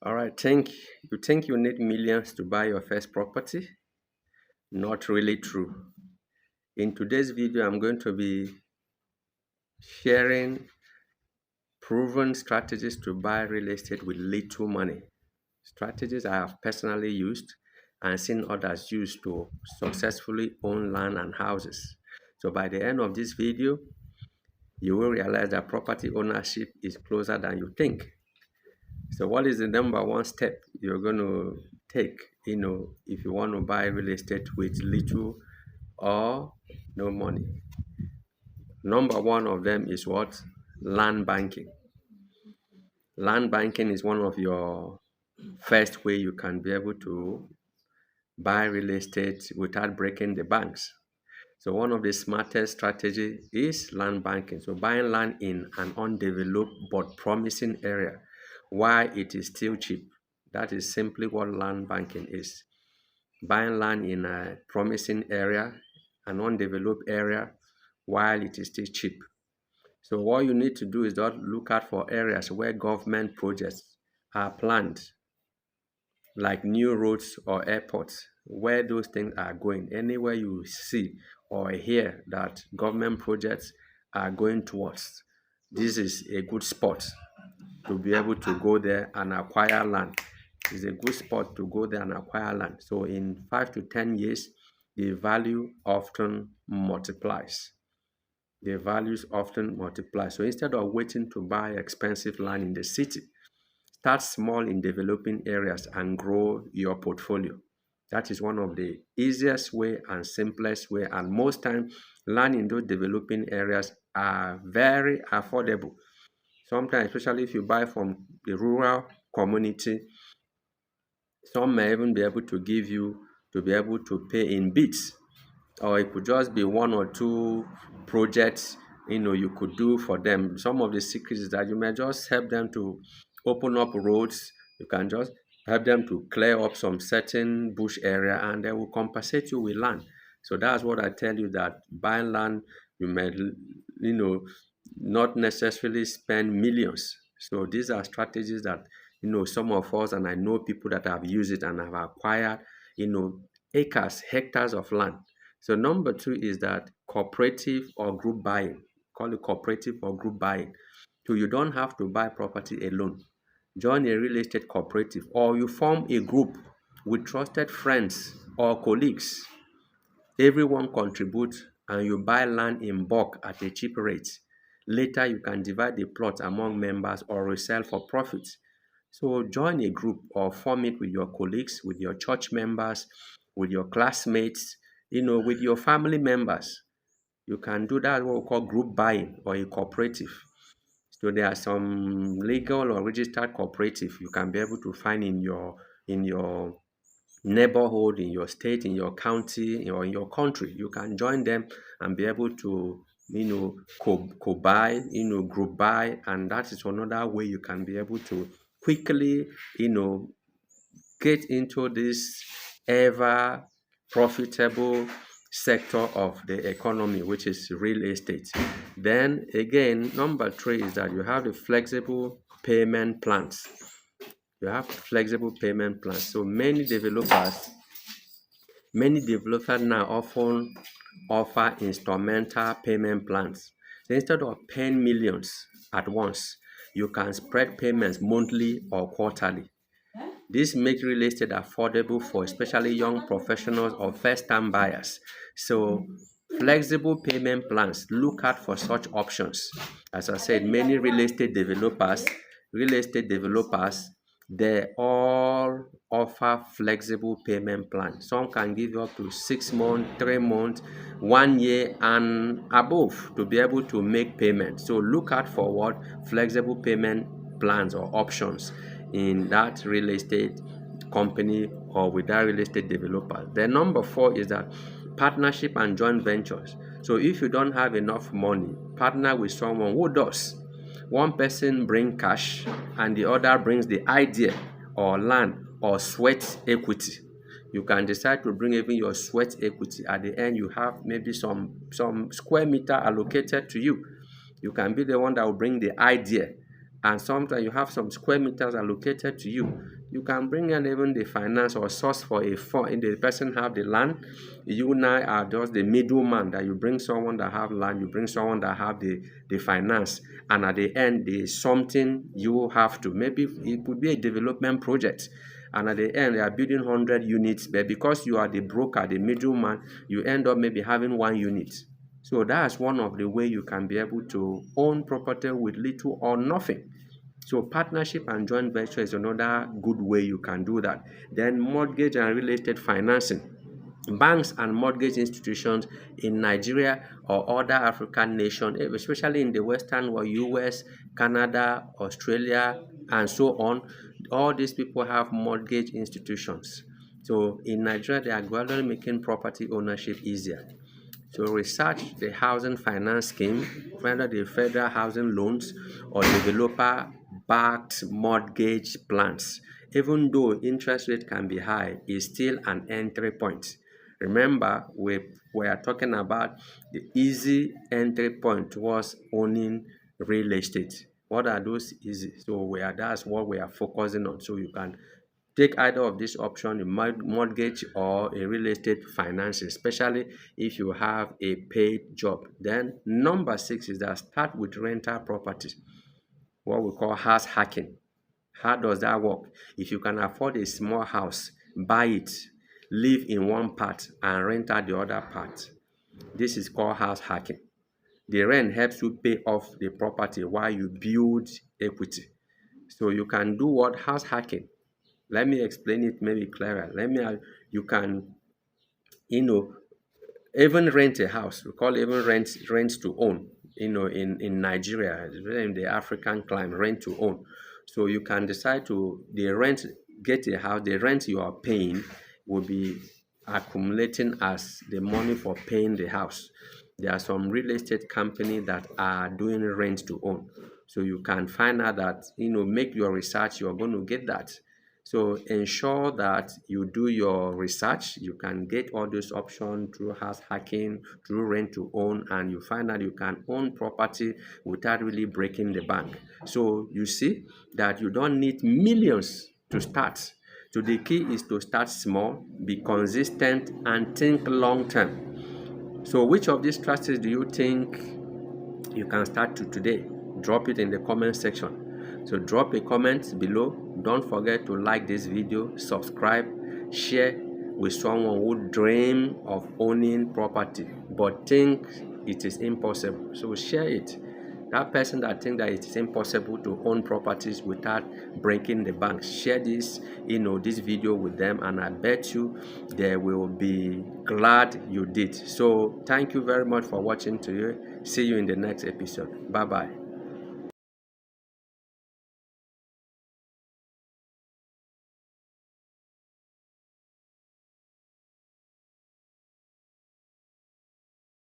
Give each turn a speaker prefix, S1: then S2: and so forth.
S1: All right, think you need millions to buy your first property? Not really true. In today's video, I'm going to be sharing proven strategies to buy real estate with little money. Strategies I have personally used and seen others use to successfully own land and houses. So by the end of this video, you will realize that property ownership is closer than you think. So what is the number one step you're going to take, if you want to buy real estate with little or no money? Number one of them is what? Land banking. Land banking is one of your first way you can be able to buy real estate without breaking the banks. So one of the smartest strategy is land banking. So buying land in an undeveloped but promising area while it is still cheap. That is simply what land banking is. Buying land in a promising area, an undeveloped area, while it is still cheap. So what you need to do is just look out for areas where government projects are planned, like new roads or airports, where those things are going. Anywhere you see or hear that government projects are going towards, this is a good spot to be able to go there and acquire land. It's a good spot to go there and acquire land. So in 5 to 10 years, the value often multiplies. The values often multiply. So instead of waiting to buy expensive land in the city, start small in developing areas and grow your portfolio. That is one of the easiest way and simplest way. And most time, land in those developing areas are very affordable. Sometimes, especially if you buy from the rural community, some may even be able to give you to be able to pay in bits, or it could just be one or two projects you could do for them. Some of the secrets is that you may just help them to open up roads. You can just help them to clear up some certain bush area, and they will compensate you with land. So that's what I tell you, that buying land, you may not necessarily spend millions. So these are strategies that some of us, and I know people that have used it and have acquired acres, hectares of land. So number two is that cooperative or group buying. Call it cooperative or group buying. So you don't have to buy property alone. Join a real estate cooperative, or you form a group with trusted friends or colleagues. Everyone contributes and you buy land in bulk at a cheap rate. Later, you can divide the plot among members or resell for profit. So join a group or form it with your colleagues, with your church members, with your classmates, with your family members. You can do that, what we call group buying or a cooperative. So there are some legal or registered cooperative you can be able to find in your neighborhood, in your state, in your county, or in your country. You can join them and be able to co-buy, group buy, and that is another way you can be able to quickly get into this ever profitable sector of the economy, which is real estate. Then again, number three is that you have the flexible payment plans. You have flexible payment plans. So many developers now often offer instrumental payment plans. So instead of paying millions at once, you can spread payments monthly or quarterly. This makes real estate affordable for especially young professionals or first-time buyers. So flexible payment plans, look out for such options. As I said, many real estate developers, they all offer flexible payment plans. Some can give you up to 6 months, 3 months, 1 year and above to be able to make payments. So look out for what flexible payment plans or options in that real estate company or with that real estate developer. Then number four is that partnership and joint ventures. So if you don't have enough money, partner with someone who does. One person brings cash and the other brings the idea or land or sweat equity. You can decide to bring even your sweat equity. At the end, you have maybe some square meter allocated to you. You can be the one that will bring the idea, and sometimes you have some square meters allocated to you. You can bring in even the finance or source for a fund. The person have the land. You now are just the middleman, that you bring someone that have land, you bring someone that have the finance, and at the end there's something you have to, maybe it could be a development project, and at the end they are building 100 units, but because you are the broker, the middleman, you end up maybe having 1 unit. So that's one of the way you can be able to own property with little or nothing. So partnership and joint venture is another good way you can do that. Then mortgage and real estate financing. Banks and mortgage institutions in Nigeria or other African nations, especially in the Western world, US, Canada, Australia, and so on, all these people have mortgage institutions. So in Nigeria, they are gradually making property ownership easier. So research the housing finance scheme, whether the federal housing loans or developer-backed mortgage plans. Even though interest rate can be high, it's still an entry point. Remember, we are talking about the easy entry point towards owning real estate. What are those easy? So that's what we are focusing on. So you can take either of these options, a mortgage or a real estate financing, especially if you have a paid job. Then number 6 is that start with rental properties, what we call house hacking. How does that work? If you can afford a small house, buy it, live in one part and rent out the other part. This is called house hacking. The rent helps you pay off the property while you build equity. So you can do what? House hacking. Let me explain it maybe clearer. You can, even rent a house. We call even rent to own. In Nigeria, in the African climate, rent to own. So you can decide to get a house. The rent you are paying will be accumulating as the money for paying the house. There are some real estate companies that are doing rent to own. So you can find out that, make your research, you're going to get that. So ensure that you do your research. You can get all those options through house hacking, through rent to own, and you find that you can own property without really breaking the bank. So you see that you don't need millions to start. So the key is to start small, be consistent, and think long term. So which of these strategies do you think you can start to today? Drop it in the comment section. So drop a comment below. Don't forget to like this video, subscribe, share with someone who dream of owning property but think it is impossible. So share it. That person that thinks that it is impossible to own properties without breaking the bank, share this video with them, and I bet you they will be glad you did. So thank you very much for watching today. See you in the next episode. Bye bye.